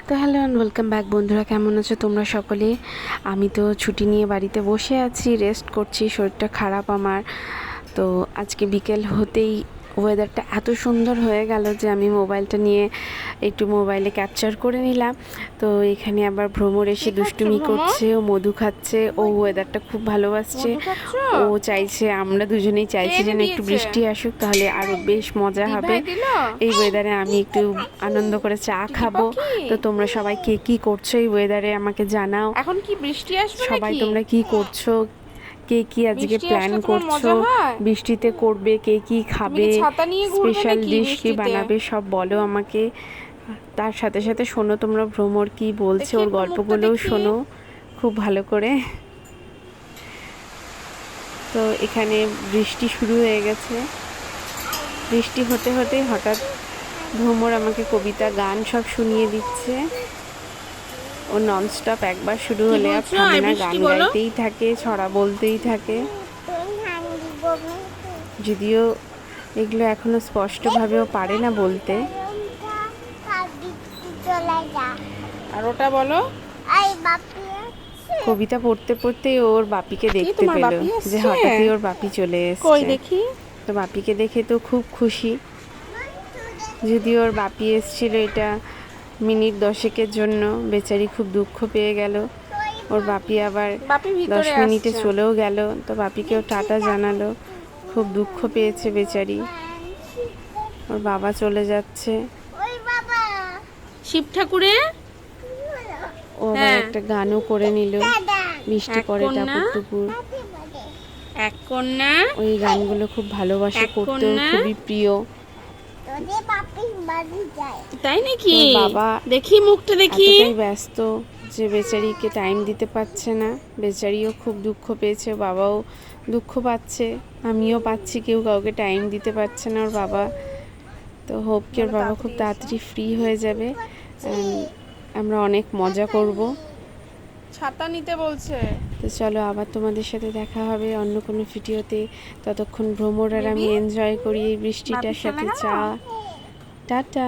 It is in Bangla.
তো হ্যালো অ্যান্ড ওয়েলকাম ব্যাক বন্ধুরা, কেমন আছো তোমরা সকলে? আমি তো ছুটি নিয়ে বাড়িতে বসে আছি, রেস্ট করছি, শরীরটা খারাপ আমার। তো আজকে বিকেল হতেই ওয়েদারটা এত সুন্দর হয়ে গেল যে আমি মোবাইলটা নিয়ে একটু মোবাইলে ক্যাপচার করে নিলাম। তো এখানে আবার ভ্রমর এসে দুষ্টুমি করছে, ও মধু খাচ্ছে, ও ওয়েদারটা খুব ভালোবাসছে। ও চাইছে, আমরা দুজনেই চাইছি যেন একটু বৃষ্টি আসুক, তাহলে আরও বেশ মজা হবে। এই ওয়েদারে আমি একটু আনন্দ করে চা খাবো। তো তোমরা সবাই কে কী করছো এই ওয়েদারে আমাকে জানাও। এখন কি বৃষ্টি আসবে সবাই নাকি? তোমরা কি করছো, কে কি আজকে প্ল্যান করছো, বৃষ্টিতে করবে, কে কি খাবে, স্পেশাল ডিশ কি বানাবে, সব বলো আমাকে। তার সাথে সাথে শোনো তোমরা ভ্রমর কি বলছে, ওর গল্পগুলোও শোনো খুব ভালো করে। তো এখানে বৃষ্টি শুরু হয়ে গেছে। বৃষ্টি হতে হতে হঠাৎ ভ্রমর আমাকে কবিতা গান সব শুনিয়ে দিচ্ছে। ও ননস্টপ একবার শুরু হলে আর থামে না, গান গাইতেই থাকে, ছড়া বলতেই থাকে। যদিও এগুলো এখনো স্পষ্টভাবেও পারে না বলতে। আর ওটা বলো। কবিতা পড়তে পড়তে ওর বাপিকে দেখতে পেল, যে হঠাৎই ওর বাপি চলে এসেছে। দেখি তো বাপিকে দেখে তো খুব খুশি। যদিও ওর বাপি এসেছিল এটা মিনিট 10-এর জন্য, বেচারি খুব দুঃখ পেয়ে গেল। ওর বাপি আবার 10 মিনিটে চলেও গেল। তো বাপিকেও টাটা জানালো, খুব দুঃখ পেয়েছে বেচারি। ওর বাবা চলে যাচ্ছে। শিব ঠাকুরে ও আবার একটা গানও করে নিল, বৃষ্টি পড়ে টাপুর টুপুর। এক কন্যা, ওই গানগুলো খুব ভালোবাসে করতে, খুবই প্রিয়। তাই নাকি? বাবা দেখি মুখটা দেখি। এতটাই ব্যস্ত যে বেচারিকে টাইম দিতে পারছে না। বেচারিও খুব দুঃখ পেয়েছে, বাবাও দুঃখ পাচ্ছে, আমিও পাচ্ছি, কেউ কাউকে টাইম দিতে পারছে না ওর বাবা। তো হোপ কি ওর বাবা খুব তাড়াতাড়ি ফ্রি হয়ে যাবে, আমরা অনেক মজা করব। ছাতা নিতে বলছে। তো চলো আবার তোমাদের সাথে দেখা হবে অন্য কোনো ভিডিওতে। ততক্ষণ ভ্রমর আর আমি এনজয় করি এই বৃষ্টিটার সাথে চা। টাটা।